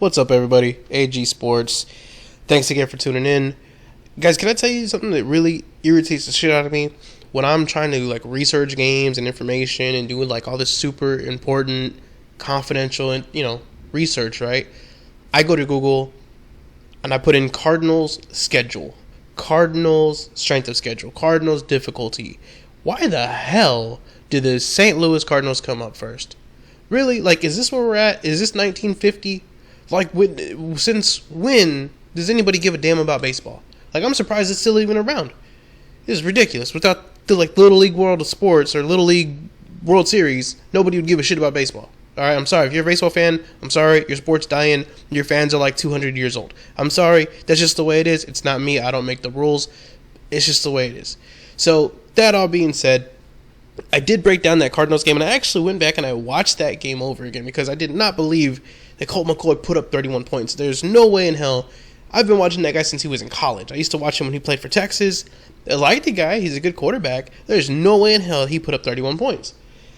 What's up, everybody? AG Sports. Thanks again for tuning in. Guys, can I tell you something that really irritates the shit out of me? When I'm trying to research games and information and do all this super important, confidential, and research, right? I go to Google and I put in Cardinals schedule, Cardinals strength of schedule, Cardinals difficulty. Why the hell did the St. Louis Cardinals come up first? Really? Is this where we're at? Is this 1950? Since when does anybody give a damn about baseball? I'm surprised it's still even around. This is ridiculous. Without the Little League World of Sports or Little League World Series, nobody would give a shit about baseball. All right, I'm sorry. If you're a baseball fan, I'm sorry. Your sport's dying. Your fans are 200 years old. I'm sorry. That's just the way it is. It's not me. I don't make the rules. It's just the way it is. So, that all being said, I did break down that Cardinals game, and I actually went back and I watched that game over again because I did not believe that Colt McCoy put up 31 points. There's no way in hell. I've been watching that guy since he was in college. I used to watch him when he played for Texas. I like the guy. He's a good quarterback. There's no way in hell he put up 31 points.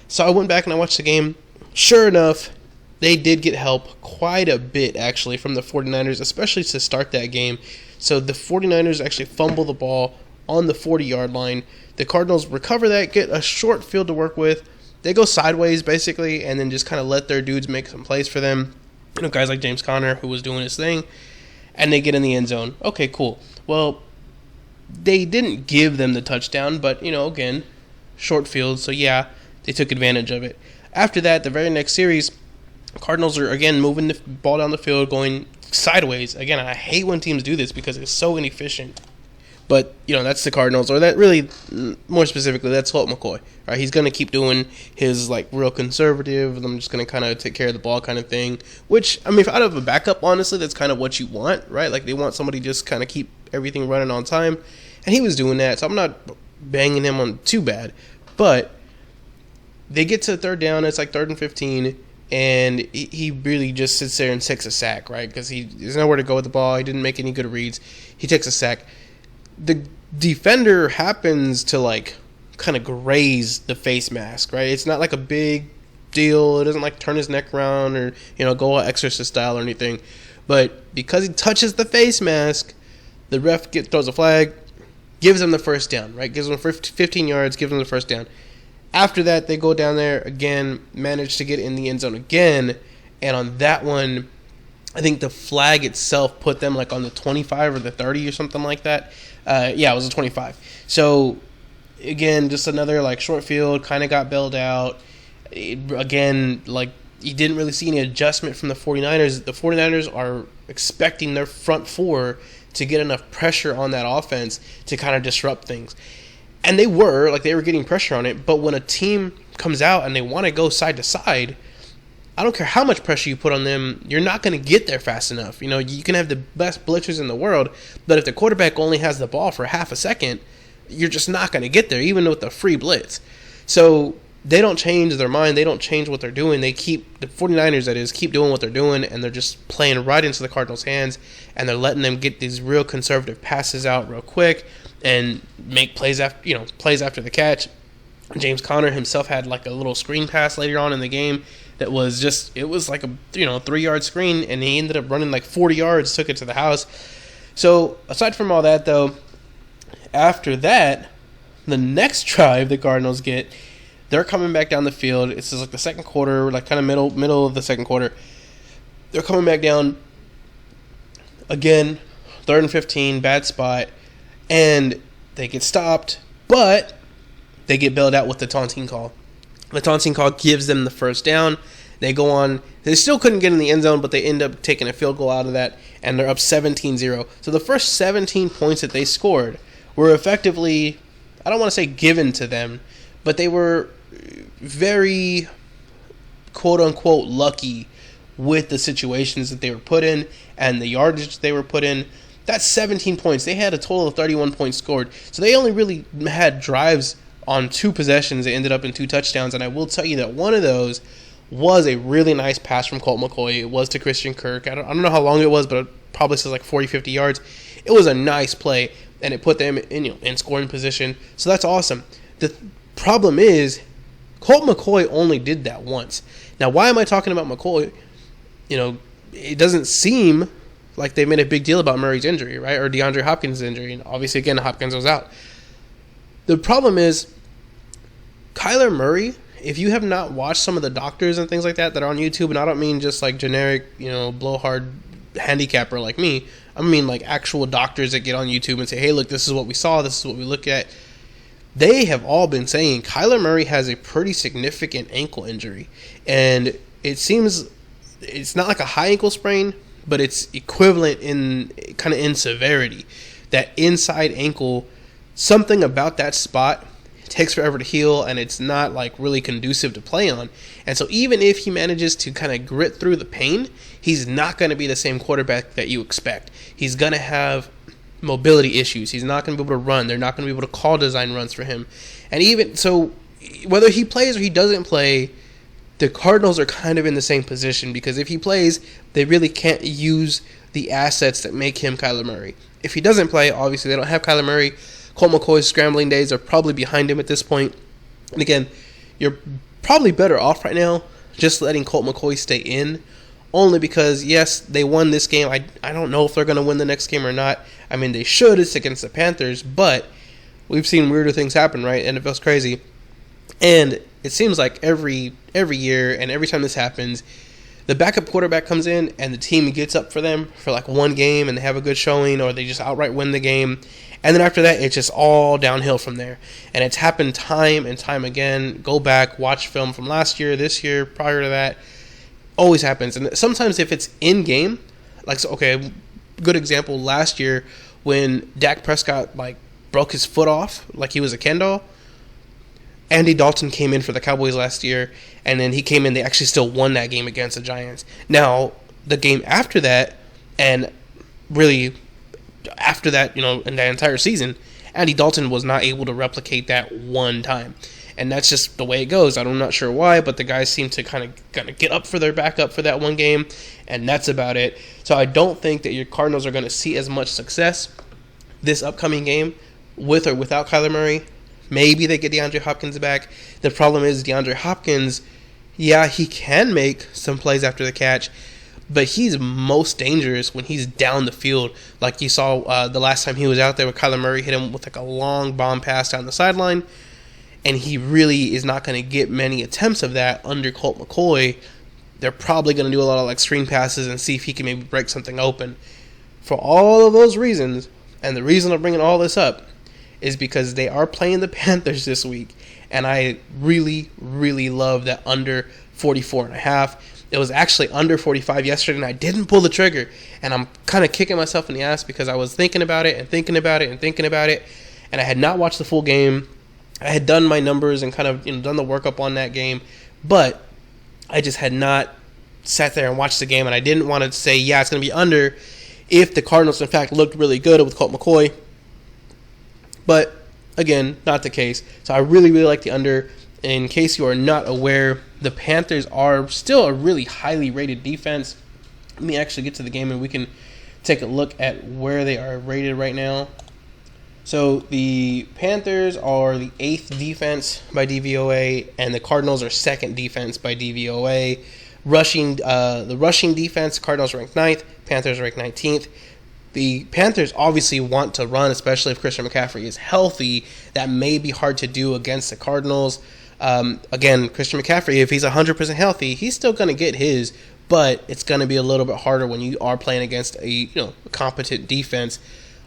So I went back and I watched the game. Sure enough, they did get help quite a bit, actually, from the 49ers, especially to start that game. So the 49ers actually fumble the ball on the 40-yard line. The Cardinals recover that, get a short field to work with. They go sideways, basically, and then just kind of let their dudes make some plays for them. Guys like James Conner, who was doing his thing, and they get in the end zone. Okay, cool. Well, they didn't give them the touchdown, but, again, short field, so yeah, they took advantage of it. After that, the very next series, Cardinals are, again, moving the ball down the field, going sideways. Again, I hate when teams do this because it's so inefficient. But, that's the Cardinals, or that really, more specifically, that's Colt McCoy. Right? He's going to keep doing his, real conservative, I'm just going to kind of take care of the ball kind of thing. Which, if out of a backup, honestly, that's kind of what you want, right? They want somebody just kind of keep everything running on time. And he was doing that, so I'm not banging him on too bad. But they get to third down, it's 3rd and 15, and he really just sits there and takes a sack, right? Because there's nowhere to go with the ball. He didn't make any good reads. He takes a sack. The defender happens to kind of graze the face mask, right? It's not a big deal. It doesn't turn his neck around or go exorcist style or anything. But because he touches the face mask, the ref throws a flag, gives him the first down, right? Gives him 15 yards, gives him the first down. After that, they go down there again, manage to get in the end zone again, and on that one, I think the flag itself put them on the 25 or the 30 or something like that. Yeah, it was a 25. So, again, just another short field, kind of got bailed out. You didn't really see any adjustment from the 49ers. The 49ers are expecting their front four to get enough pressure on that offense to kind of disrupt things. And they were getting pressure on it, but when a team comes out and they want to go side to side, I don't care how much pressure you put on them, you're not going to get there fast enough. You can have the best blitzers in the world, but if the quarterback only has the ball for half a second, you're just not going to get there, even with the free blitz. So they don't change their mind. They don't change what they're doing. The 49ers, that is, keep doing what they're doing, and they're just playing right into the Cardinals' hands, and they're letting them get these real conservative passes out real quick and make plays after the catch. James Conner himself had a little screen pass later on in the game that was just, it was a 3-yard screen, and he ended up running 40 yards, took it to the house. So aside from all that, though, after that, the next drive the Cardinals get, they're coming back down the field. It's just the second quarter, kind of middle of the second quarter. They're coming back down again, 3rd and 15, bad spot, and they get stopped, but they get bailed out with the taunting call. The taunting call gives them the first down. They go on. They still couldn't get in the end zone, but they end up taking a field goal out of that, and they're up 17-0. So the first 17 points that they scored were effectively, I don't want to say given to them, but they were very, quote-unquote, lucky with the situations that they were put in and the yardage they were put in. That's 17 points. They had a total of 31 points scored. So they only really had drives on 2 possessions. They ended up in 2 touchdowns, and I will tell you that one of those was a really nice pass from Colt McCoy. It was to Christian Kirk. I don't know how long it was, but it probably says 40, 50 yards. It was a nice play, and it put them in scoring position. So that's awesome. The problem is Colt McCoy only did that once. Now, why am I talking about McCoy? it doesn't seem like they made a big deal about Murray's injury, right? Or DeAndre Hopkins' injury. And obviously, again, Hopkins was out. The problem is, Kyler Murray, if you have not watched some of the doctors and things like that are on YouTube, and I don't mean just like generic, blowhard handicapper like me, I mean like actual doctors that get on YouTube and say, hey, look, this is what we saw, this is what we look at. They have all been saying Kyler Murray has a pretty significant ankle injury. And it seems it's not like a high ankle sprain, but it's equivalent in severity. That inside ankle, something about that spot takes forever to heal, and it's not like really conducive to play on. And so even if he manages to kind of grit through the pain, he's not going to be the same quarterback that you expect. He's going to have mobility issues. He's not going to be able to run. They're not going to be able to call design runs for him. And even so, whether he plays or he doesn't play, the Cardinals are kind of in the same position, because if he plays, they really can't use the assets that make him Kyler Murray. If he doesn't play, obviously they don't have Kyler Murray. Colt McCoy's scrambling days are probably behind him at this point. And again, you're probably better off right now just letting Colt McCoy stay in, only because, yes, they won this game. I don't know if they're going to win the next game or not. I mean, they should. It's against the Panthers, but we've seen weirder things happen, right? NFL's crazy. And it seems like every year and every time this happens, the backup quarterback comes in and the team gets up for them for like one game and they have a good showing, or they just outright win the game. And then after that, it's just all downhill from there. And it's happened time and time again. Go back, watch film from last year, this year, prior to that. Always happens. And sometimes if it's in-game, good example, last year when Dak Prescott broke his foot off like he was a Ken doll. Andy Dalton came in for the Cowboys last year, and then he came in, they actually still won that game against the Giants. Now, the game after that, and really after that, in that entire season, Andy Dalton was not able to replicate that one time. And that's just the way it goes. I'm not sure why, but the guys seem to kind of get up for their backup for that one game, and that's about it. So I don't think that your Cardinals are going to see as much success this upcoming game with or without Kyler Murray. Maybe they get DeAndre Hopkins back. The problem is DeAndre Hopkins, yeah, he can make some plays after the catch, but he's most dangerous when he's down the field. Like you saw the last time he was out there with Kyler Murray hit him with a long bomb pass down the sideline, and he really is not going to get many attempts of that under Colt McCoy. They're probably going to do a lot of screen passes and see if he can maybe break something open. For all of those reasons, and the reason I'm bringing all this up is because they are playing the Panthers this week, and I really, really love that under 44.5. It was actually under 45 yesterday, and I didn't pull the trigger, and I'm kind of kicking myself in the ass because I was thinking about it, and I had not watched the full game. I had done my numbers and kind of done the workup on that game, but I just had not sat there and watched the game, and I didn't want to say, yeah, it's going to be under if the Cardinals, in fact, looked really good with Colt McCoy. But, again, not the case. So I really, really like the under. In case you are not aware, the Panthers are still a really highly rated defense. Let me actually get to the game and we can take a look at where they are rated right now. So the Panthers are the 8th defense by DVOA, and the Cardinals are 2nd defense by DVOA. The rushing defense, Cardinals ranked 9th, Panthers ranked 19th. The Panthers obviously want to run, especially if Christian McCaffrey is healthy. That may be hard to do against the Cardinals. Again, Christian McCaffrey, if he's 100% healthy, he's still going to get his, but it's going to be a little bit harder when you are playing against a competent defense.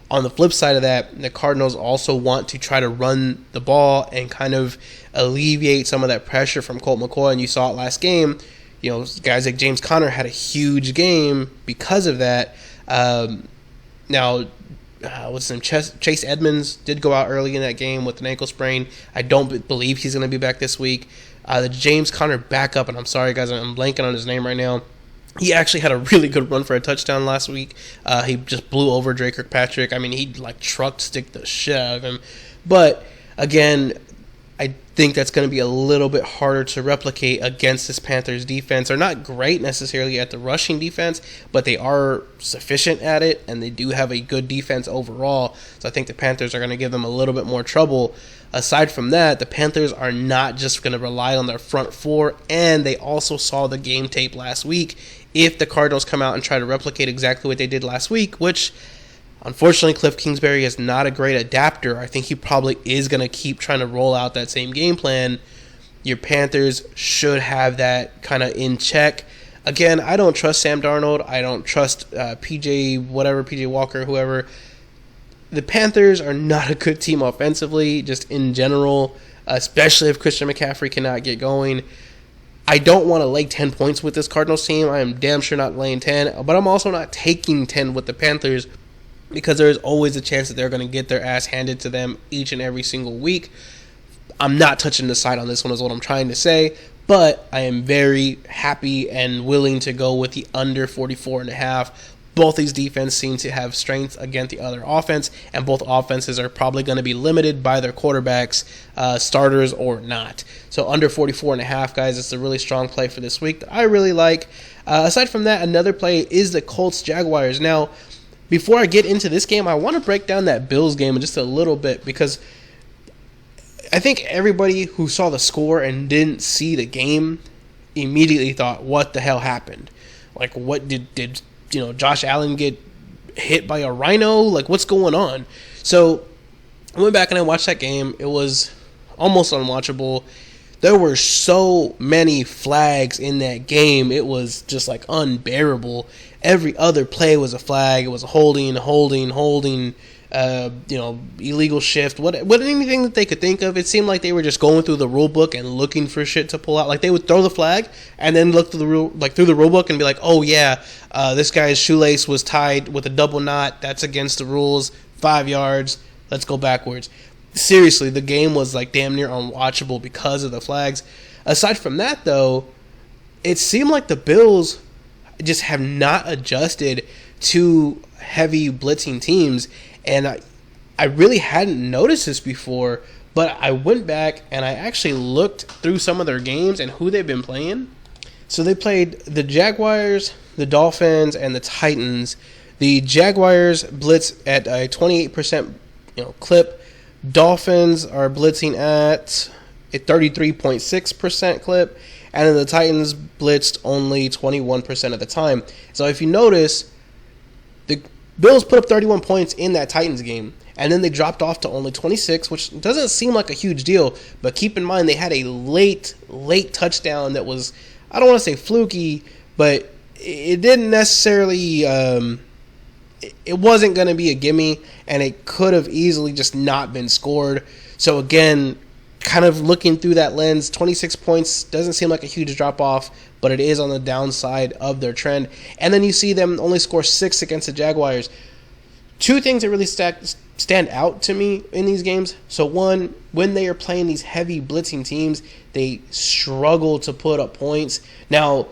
On the flip side of that, the Cardinals also want to try to run the ball and kind of alleviate some of that pressure from Colt McCoy. And you saw it last game. Guys like James Conner had a huge game because of that. Now, what's his name? Chase Edmonds did go out early in that game with an ankle sprain. I don't believe he's going to be back this week. The James Conner backup, and I'm sorry, guys, I'm blanking on his name right now. He actually had a really good run for a touchdown last week. He just blew over Drake Kirkpatrick. I mean, he truck stick the shit out of him. But, again, I think that's going to be a little bit harder to replicate against this Panthers defense. They're not great necessarily at the rushing defense, but they are sufficient at it, and they do have a good defense overall. So I think the Panthers are going to give them a little bit more trouble. Aside from that, the Panthers are not just going to rely on their front four, and they also saw the game tape last week if the Cardinals come out and try to replicate exactly what they did last week, which unfortunately Cliff Kingsbury is not a great adapter. I think he probably is going to keep trying to roll out that same game plan. Your Panthers should have that kind of in check. Again, I don't trust Sam Darnold. I don't trust PJ Walker, whoever. The Panthers are not a good team offensively, just in general, especially if Christian McCaffrey cannot get going. I don't want to lay 10 points with this Cardinals team. I am damn sure not laying 10, but I'm also not taking 10 with the Panthers because there is always a chance that they're going to get their ass handed to them each and every single week. I'm not touching the side on this one is what I'm trying to say, but I am very happy and willing to go with the under 44.5. Both these defenses seem to have strength against the other offense, and both offenses are probably going to be limited by their quarterbacks, starters or not. So under 44.5, guys, it's a really strong play for this week that I really like. Aside from that, another play is the Colts-Jaguars. Now, before I get into this game, I want to break down that Bills game just a little bit because I think everybody who saw the score and didn't see the game immediately thought, what the hell happened? Like, what did Josh Allen get hit by a rhino? Like, what's going on? So I went back and I watched that game. It was almost unwatchable. There were so many flags in that game. It was just like unbearable. Every other play was a flag. It was a holding, illegal shift, anything that they could think of. It seemed like they were just going through the rule book and looking for shit to pull out. Like they would throw the flag and then look through the rule book and be like, oh yeah, this guy's shoelace was tied with a double knot. That's against the rules. 5 yards. Let's go backwards. Seriously, the game was like damn near unwatchable because of the flags. Aside from that, though, it seemed like the Bills just have not adjusted to heavy blitzing teams. And I really hadn't noticed this before, but I went back and I actually looked through some of their games and who they've been playing. So they played the Jaguars, the Dolphins, and the Titans. The Jaguars blitz at a 28% clip. Dolphins are blitzing at a 33.6% clip. And then the Titans blitzed only 21% of the time. So if you notice, the Bills put up 31 points in that Titans game, and then they dropped off to only 26, which doesn't seem like a huge deal, but keep in mind they had a late touchdown that was, I don't want to say fluky, but it didn't necessarily, it wasn't going to be a gimme, and it could have easily just not been scored. So again, kind of looking through that lens, 26 points doesn't seem like a huge drop-off, but it is on the downside of their trend. And then you see them only score 6 against the Jaguars. Two things that really stand out to me in these games. So one, when they are playing these heavy blitzing teams, they struggle to put up points. Now,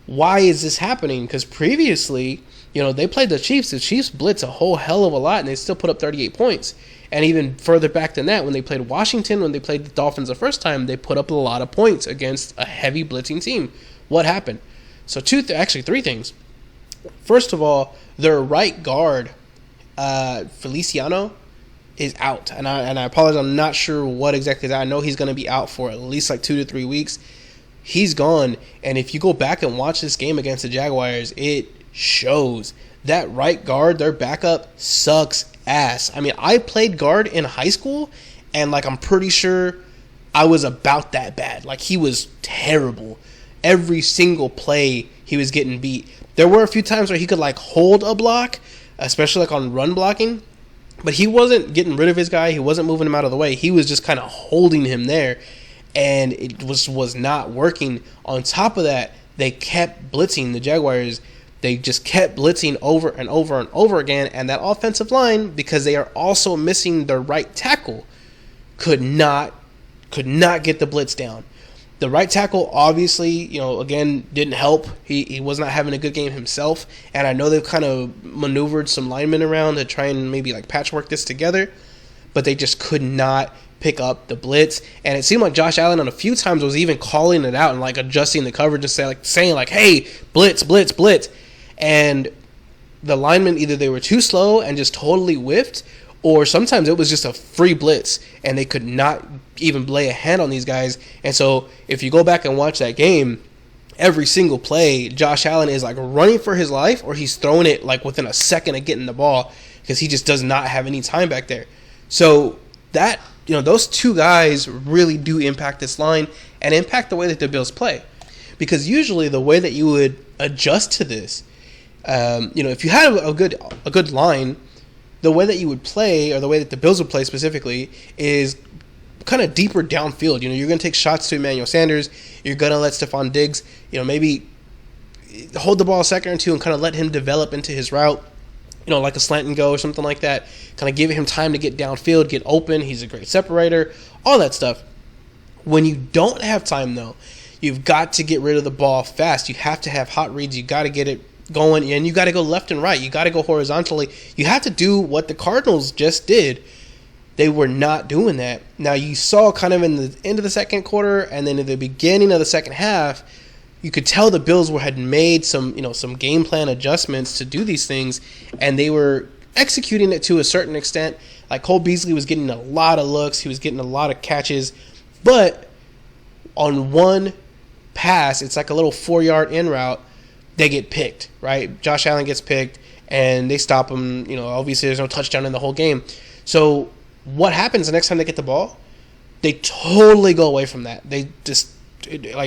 why is this happening? Because previously, they played the Chiefs. The Chiefs blitz a whole hell of a lot, and they still put up 38 points. And even further back than that, when they played Washington, when they played the Dolphins the first time, they put up a lot of points against a heavy blitzing team. What happened? So three things. First of all, their right guard, Feliciano, is out. And I apologize, I'm not sure what exactly is out. I know he's going to be out for at least like 2 to 3 weeks. He's gone. And if you go back and watch this game against the Jaguars, it shows. That right guard, their backup, sucks ass. I mean, I played guard in high school, and I'm pretty sure I was about that bad. He was terrible. Every single play, he was getting beat. There were a few times where he could hold a block, especially on run blocking, but he wasn't getting rid of his guy. He wasn't moving him out of the way. He was just kind of holding him there, and it was not working. On top of that, they kept blitzing the Jaguars. They just kept blitzing over and over and over again, and that offensive line, because they are also missing their right tackle, could not get the blitz down. The right tackle obviously, again, didn't help. He was not having a good game himself, and I know they've kind of maneuvered some linemen around to try and maybe patchwork this together, but they just could not pick up the blitz. And it seemed like Josh Allen on a few times was even calling it out and adjusting the coverage to saying hey, blitz, blitz, blitz. And the linemen, either they were too slow and just totally whiffed, or sometimes it was just a free blitz and they could not even lay a hand on these guys. And so if you go back and watch that game, every single play, Josh Allen is like running for his life, or he's throwing it like within a second of getting the ball because he just does not have any time back there. So that, those two guys really do impact this line and impact the way that the Bills play. Because usually the way that you would adjust to this, if you had a good line, the way that you would play, or the way that the Bills would play specifically, is kind of deeper downfield. You're going to take shots to Emmanuel Sanders. You're going to let Stephon Diggs, maybe hold the ball a second or two and kind of let him develop into his route, like a slant and go or something like that. Kind of give him time to get downfield, get open. He's a great separator, all that stuff. When you don't have time, though, you've got to get rid of the ball fast. You have to have hot reads. You got to get it going, and you got to go left and right. You got to go horizontally. You have to do what the Cardinals just did. They were not doing that. Now, you saw kind of in the end of the second quarter and then in the beginning of the second half, you could tell the Bills had made some game plan adjustments to do these things, and they were executing it to a certain extent. Like Cole Beasley was getting a lot of looks. He was getting a lot of catches. But on one pass, it's like a little 4-yard in route, they get picked, right? Josh Allen gets picked, and they stop him. Obviously there's no touchdown in the whole game. So what happens the next time they get the ball? They totally go away from that. They just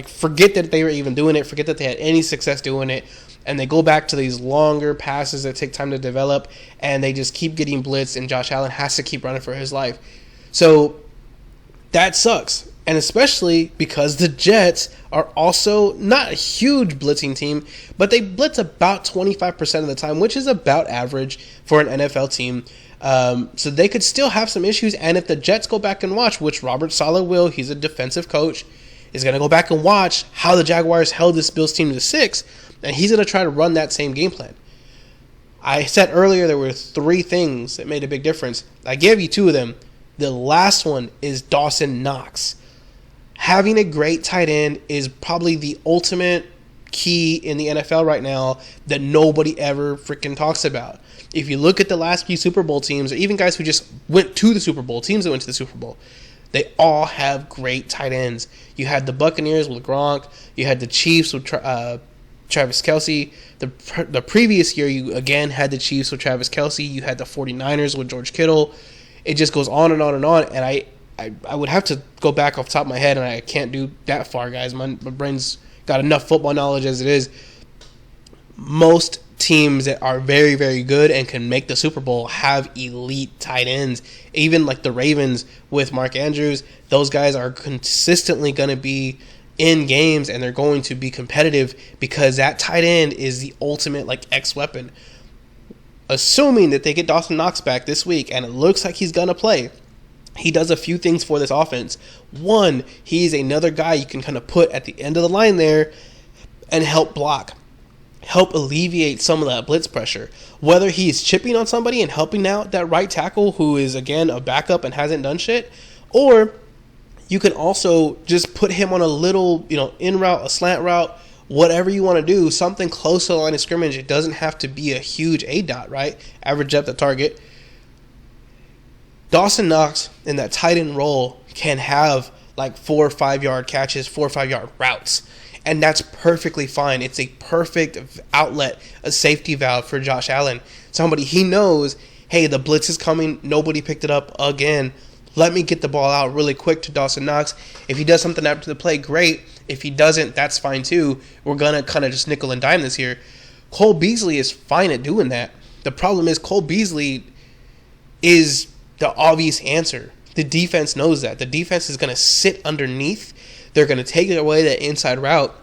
forget that they were even doing it, forget that they had any success doing it, and they go back to these longer passes that take time to develop, and they just keep getting blitzed, and Josh Allen has to keep running for his life. So that sucks. And especially because the Jets are also not a huge blitzing team, but they blitz about 25% of the time, which is about average for an NFL team. So they could still have some issues. And if the Jets go back and watch, which Robert Saleh will, he's a defensive coach, is going to go back and watch how the Jaguars held this Bills team to 6, and he's going to try to run that same game plan. I said earlier there were 3 things that made a big difference. I gave you 2 of them. The last one is Dawson Knox. Having a great tight end is probably the ultimate key in the NFL right now that nobody ever freaking talks about. If you look at the last few Super Bowl teams, or even guys who just went to the Super Bowl, teams that went to the Super Bowl, they all have great tight ends. You had the Buccaneers with Gronk. You had the Chiefs with Travis Kelce. The previous year, you again had the Chiefs with Travis Kelce. You had the 49ers with George Kittle. It just goes on and on and on, and I would have to go back off the top of my head, and I can't do that far, guys. My brain's got enough football knowledge as it is. Most teams that are very, very good and can make the Super Bowl have elite tight ends. Even like the Ravens with Mark Andrews, those guys are consistently going to be in games, and they're going to be competitive because that tight end is the ultimate X weapon. Assuming that they get Dawson Knox back this week, and it looks like he's going to play, he does a few things for this offense. One, he's another guy you can kind of put at the end of the line there and help block, help alleviate some of that blitz pressure. Whether he's chipping on somebody and helping out that right tackle who is, again, a backup and hasn't done shit, or you can also just put him on a little, in route, a slant route, whatever you want to do, something close to the line of scrimmage. It doesn't have to be a huge A-dot, right? Average depth of target. Dawson Knox in that tight end role can have 4 or 5 yard catches, 4 or 5 yard routes, and that's perfectly fine. It's a perfect outlet, a safety valve for Josh Allen. Somebody he knows, hey, the blitz is coming, nobody picked it up again. Let me get the ball out really quick to Dawson Knox. If he does something after the play, great. If he doesn't, that's fine too. We're going to kind of just nickel and dime this here. Cole Beasley is fine at doing that. The problem is Cole Beasley is the obvious answer. The defense knows that. The defense is going to sit underneath. They're going to take away that inside route,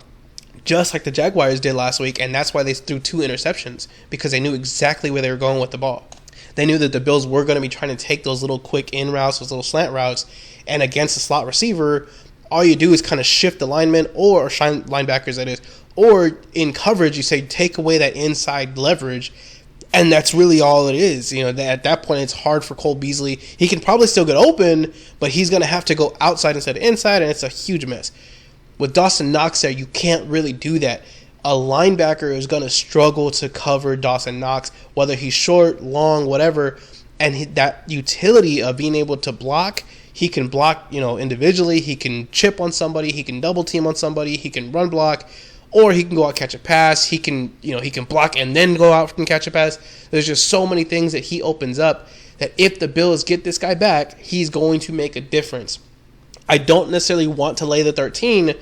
just like the Jaguars did last week, and that's why they threw 2 interceptions, because they knew exactly where they were going with the ball. They knew that the Bills were going to be trying to take those little quick in routes, those little slant routes, and against the slot receiver, all you do is kind of shift the linemen, or linebackers, that is, or in coverage, you say take away that inside leverage. And that's really all it is. At that point, it's hard for Cole Beasley. He can probably still get open, but he's going to have to go outside instead of inside, and it's a huge mess. With Dawson Knox there, you can't really do that. A linebacker is going to struggle to cover Dawson Knox, whether he's short, long, whatever. And that utility of being able to block, he can block, individually. He can chip on somebody. He can double team on somebody. He can run block. or he can go out and catch a pass. He can block and then go out and catch a pass. There's just so many things that he opens up that if the Bills get this guy back, he's going to make a difference. I don't necessarily want to lay the 13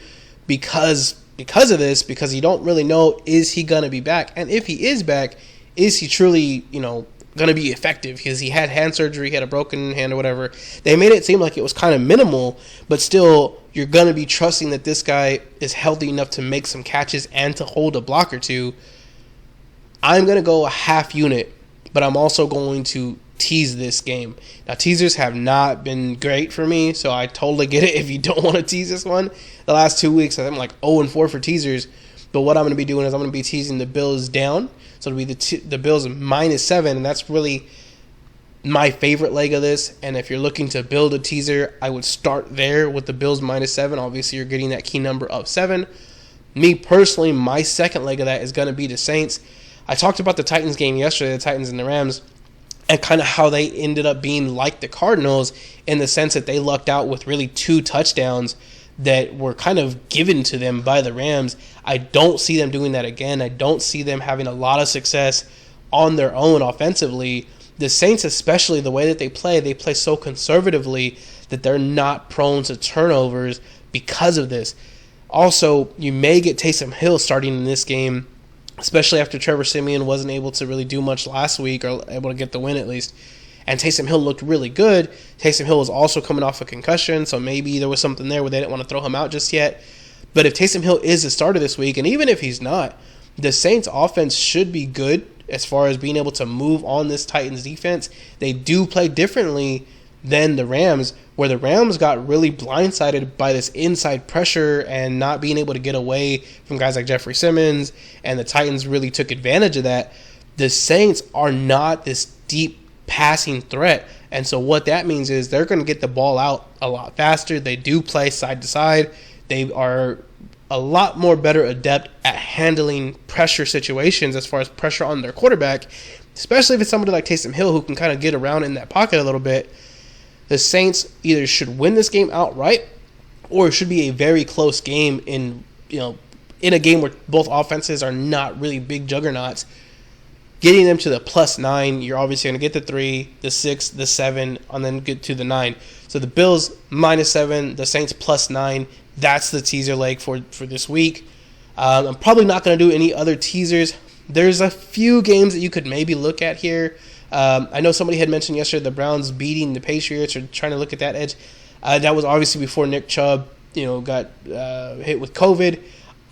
because of this, because you don't really know, is he going to be back? And if he is back, is he truly, going to be effective? Because he had hand surgery, he had a broken hand or whatever. They made it seem like it was kind of minimal, but still, you're going to be trusting that this guy is healthy enough to make some catches and to hold a block or two. I'm going to go a half unit, but I'm also going to tease this game. Now, teasers have not been great for me, so I totally get it if you don't want to tease this one. The last 2 weeks, I'm like 0-4 for teasers, but what I'm going to be doing is I'm going to be teasing the Bills down, so it'll be the Bills -7, and that's really my favorite leg of this. And if you're looking to build a teaser, I would start there with the Bills -7. Obviously, you're getting that key number of 7. Me personally, my second leg of that is going to be the Saints. I talked about the Titans game yesterday, the Titans and the Rams, and kind of how they ended up being like the Cardinals in the sense that they lucked out with really 2 touchdowns that were kind of given to them by the Rams. I don't see them doing that again. I don't see them having a lot of success on their own offensively. The Saints, especially the way that they play so conservatively that they're not prone to turnovers because of this. Also, you may get Taysom Hill starting in this game, especially after Trevor Siemian wasn't able to really do much last week, or able to get the win at least. And Taysom Hill looked really good. Taysom Hill was also coming off a concussion, so maybe there was something there where they didn't want to throw him out just yet. But if Taysom Hill is the starter this week, and even if he's not, the Saints offense should be good as far as being able to move on this Titans defense. They do play differently than the Rams, where the Rams got really blindsided by this inside pressure and not being able to get away from guys like Jeffrey Simmons, and the Titans really took advantage of that. The Saints are not this deep passing threat, and so what that means is they're going to get the ball out a lot faster. They do play side to side. They are a lot more better adept at handling pressure situations as far as pressure on their quarterback, especially if it's somebody like Taysom Hill who can kind of get around in that pocket a little bit. The Saints either should win this game outright, or it should be a very close game in a game where both offenses are not really big juggernauts. Getting them to the +9, you're obviously going to get the 3, the 6, the 7, and then get to the 9. So the Bills -7, the Saints +9. That's the teaser leg for this week. I'm probably not going to do any other teasers. There's a few games that you could maybe look at here. I know somebody had mentioned yesterday the Browns beating the Patriots, or trying to look at that edge. That was obviously before Nick Chubb, got hit with COVID.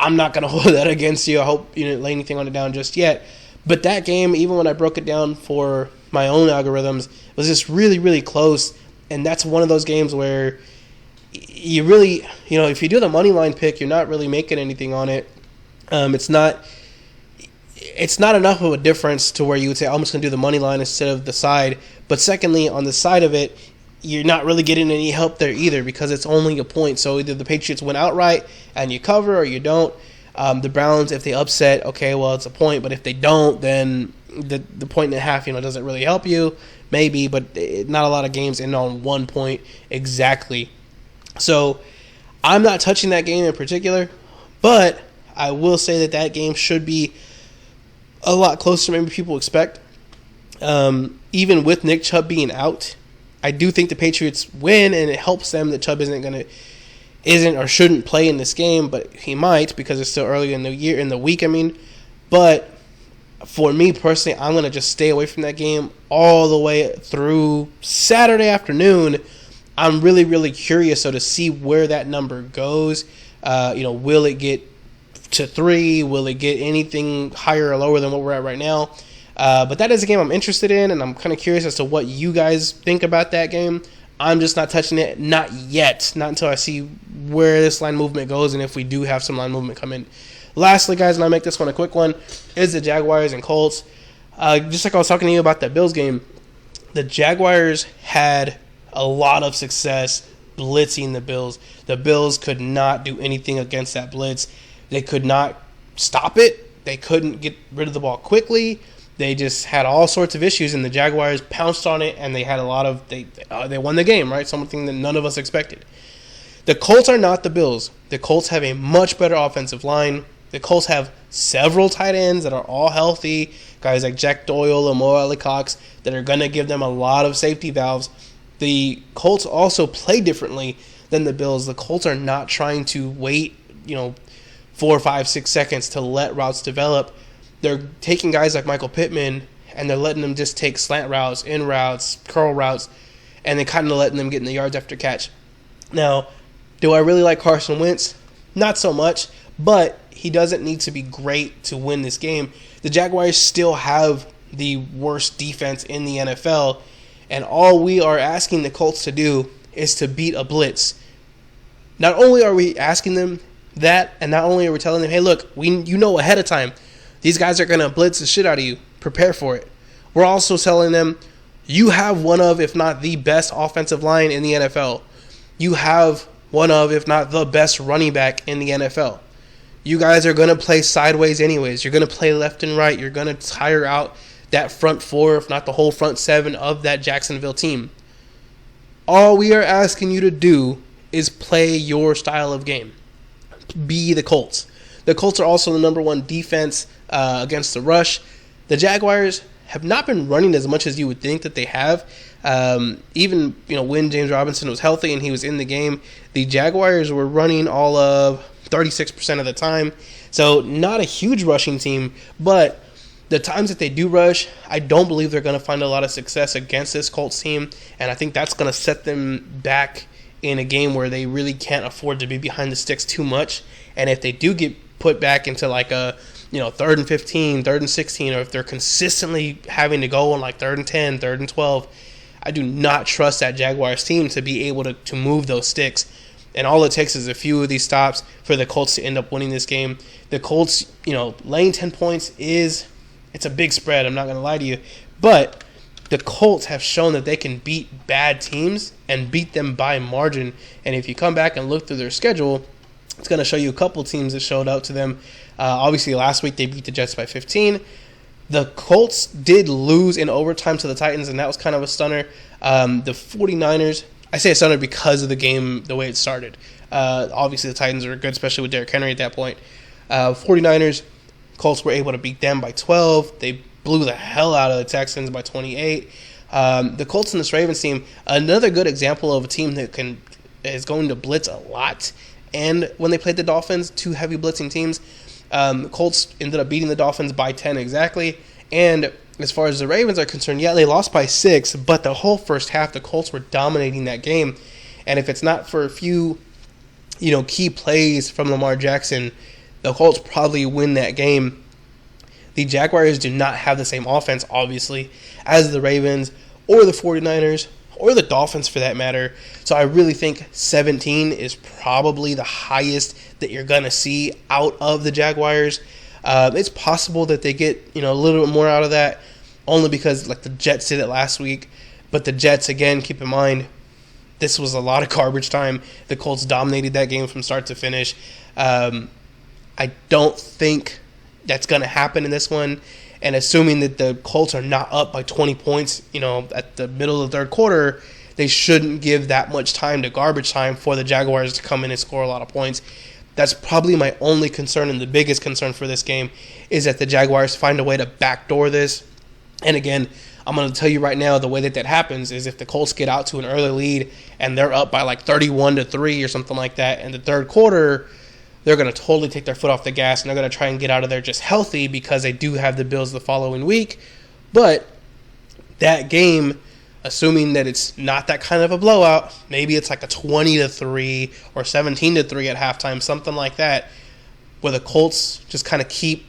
I'm not going to hold that against you. I hope you didn't lay anything on it down just yet. But that game, even when I broke it down for my own algorithms, was just really, really close. And that's one of those games where you really, if you do the money line pick, you're not really making anything on it. It's not enough of a difference to where you would say, I'm just going to do the money line instead of the side. But secondly, on the side of it, you're not really getting any help there either, because it's only a point. So either the Patriots win outright and you cover, or you don't. The Browns, if they upset, okay, well, it's a point. But if they don't, then the 1.5, doesn't really help you. Maybe, but not a lot of games end on 1 point exactly. So I'm not touching that game in particular, but I will say that game should be a lot closer than maybe people expect. Even with Nick Chubb being out, I do think the Patriots win, and it helps them that Chubb isn't or shouldn't play in this game, but he might, because it's still early in the week. But for me personally, I'm going to just stay away from that game all the way through Saturday afternoon. I'm really, really curious to see where that number goes. Will it get to 3? Will it get anything higher or lower than what we're at right now? But that is a game I'm interested in, and I'm kind of curious as to what you guys think about that game. I'm just not touching it, not yet, not until I see where this line movement goes, and if we do have some line movement come in. Lastly, guys, and I'll make this one a quick one, is the Jaguars and Colts. Just like I was talking to you about that Bills game, the Jaguars had a lot of success blitzing the Bills. The Bills could not do anything against that blitz. They could not stop it. They couldn't get rid of the ball quickly. They just had all sorts of issues, and the Jaguars pounced on it, and they had they won the game, right? Something that none of us expected. The Colts are not the Bills. The Colts have a much better offensive line. The Colts have several tight ends that are all healthy, guys like Jack Doyle and Mo Ali Cox that are going to give them a lot of safety valves. The Colts also play differently than the Bills. The Colts are not trying to wait, 4, 5, 6 seconds to let routes develop. They're taking guys like Michael Pittman and they're letting them just take slant routes, in routes, curl routes, and then kind of letting them get in the yards after catch. Now, do I really like Carson Wentz? Not so much, but he doesn't need to be great to win this game. The Jaguars still have the worst defense in the NFL, and all we are asking the Colts to do is to beat a blitz. Not only are we asking them that, and not only are we telling them, hey, look, you know ahead of time, these guys are going to blitz the shit out of you. Prepare for it. We're also telling them you have one of, if not the best offensive line in the NFL. You have one of, if not the best running back in the NFL. You guys are going to play sideways anyways. You're going to play left and right. You're going to tire out that front four, if not the whole front seven of that Jacksonville team. All we are asking you to do is play your style of game. Be the Colts. The Colts are also the number one defense against the rush. The Jaguars have not been running as much as you would think that they have. Even when James Robinson was healthy and he was in the game, the Jaguars were running all of 36% of the time. So not a huge rushing team, but the times that they do rush, I don't believe they're going to find a lot of success against this Colts team, and I think that's going to set them back in a game where they really can't afford to be behind the sticks too much. And if they do get put back into like a 3rd and 15, 3rd and 16, or if they're consistently having to go on like 3rd and 10, 3rd and 12, I do not trust that Jaguars team to be able to move those sticks. And all it takes is a few of these stops for the Colts to end up winning this game. The Colts, laying 10 points it's a big spread, I'm not going to lie to you. But the Colts have shown that they can beat bad teams and beat them by margin. And if you come back and look through their schedule, it's going to show you a couple teams that showed out to them. Obviously, last week they beat the Jets by 15. The Colts did lose in overtime to the Titans, and that was kind of a stunner. The 49ers, I say a stunner because of the game, the way it started. Obviously, the Titans are good, especially with Derrick Henry at that point. 49ers, Colts were able to beat them by 12. They blew the hell out of the Texans by 28. The Colts and this Ravens team, another good example of a team that is going to blitz a lot. And when they played the Dolphins, two heavy blitzing teams, the Colts ended up beating the Dolphins by 10 exactly. And as far as the Ravens are concerned, yeah, they lost by 6, but the whole first half, the Colts were dominating that game. And if it's not for a few, key plays from Lamar Jackson, the Colts probably win that game. The Jaguars do not have the same offense, obviously, as the Ravens or the 49ers or the Dolphins for that matter. So I really think 17 is probably the highest that you're going to see out of the Jaguars. It's possible that they get a little bit more out of that only because like the Jets did it last week. But the Jets, again, keep in mind, this was a lot of garbage time. The Colts dominated that game from start to finish. I don't think that's going to happen in this one. And assuming that the Colts are not up by 20 points, at the middle of the third quarter, they shouldn't give that much time to garbage time for the Jaguars to come in and score a lot of points. That's probably my only concern, and the biggest concern for this game is that the Jaguars find a way to backdoor this. And again, I'm going to tell you right now, the way that happens is if the Colts get out to an early lead and they're up by like 31-3 or something like that in the third quarter, they're going to totally take their foot off the gas, and they're going to try and get out of there just healthy because they do have the Bills the following week. But that game, assuming that it's not that kind of a blowout, maybe it's like a 20-3 or 17-3 at halftime, something like that, where the Colts just kind of keep,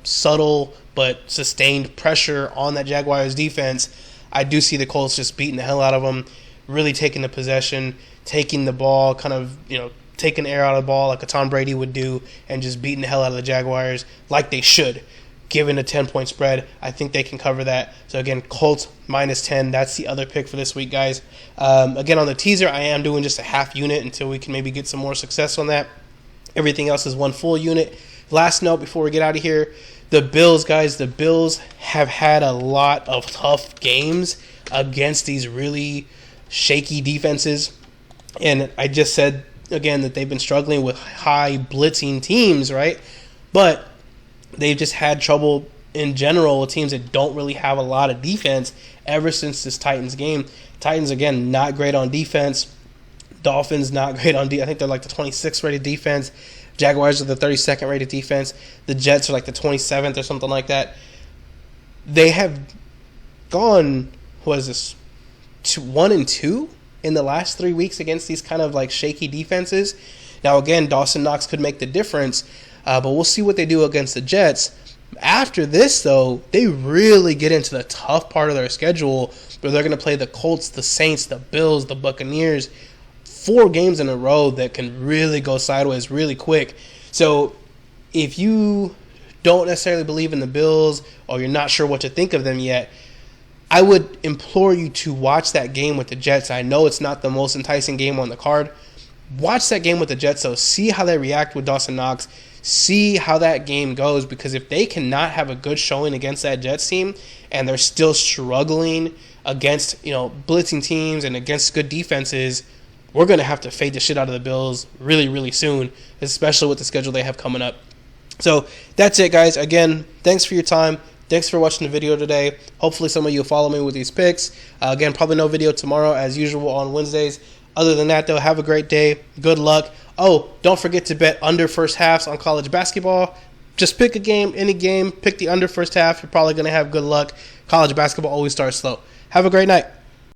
subtle but sustained pressure on that Jaguars defense. I do see the Colts just beating the hell out of them, really taking the possession, taking the ball, kind of, taking air out of the ball like a Tom Brady would do, and just beating the hell out of the Jaguars like they should. Given a 10-point spread, I think they can cover that. So again, Colts minus 10. That's the other pick for this week, guys. Again, on the teaser, I am doing just a half unit until we can maybe get some more success on that. Everything else is one full unit. Last note before we get out of here, the Bills, guys. The Bills have had a lot of tough games against these really shaky defenses. And I just said, again, that they've been struggling with high blitzing teams, right? But they've just had trouble in general with teams that don't really have a lot of defense ever since this Titans game. Titans, again, not great on defense. Dolphins, not great on defense. I think they're like the 26th rated defense. Jaguars are the 32nd rated defense. The Jets are like the 27th or something like that. They have gone, 1-2 in the last 3 weeks against these kind of like shaky defenses. Now, again, Dawson Knox could make the difference, but we'll see what they do against the Jets. After this, though, they really get into the tough part of their schedule where they're going to play the Colts, the Saints, the Bills, the Buccaneers. 4 games in a row that can really go sideways really quick. So if you don't necessarily believe in the Bills or you're not sure what to think of them yet, I would implore you to watch that game with the Jets. I know it's not the most enticing game on the card. Watch that game with the Jets, though. See how they react with Dawson Knox. See how that game goes, because if they cannot have a good showing against that Jets team and they're still struggling against, blitzing teams and against good defenses, we're going to have to fade the shit out of the Bills really, really soon, especially with the schedule they have coming up. So that's it, guys. Again, thanks for your time. Thanks for watching the video today. Hopefully some of you will follow me with these picks. Again, probably no video tomorrow as usual on Wednesdays. Other than that, though, have a great day. Good luck. Oh, don't forget to bet under first halves on college basketball. Just pick a game, any game. Pick the under first half. You're probably going to have good luck. College basketball always starts slow. Have a great night.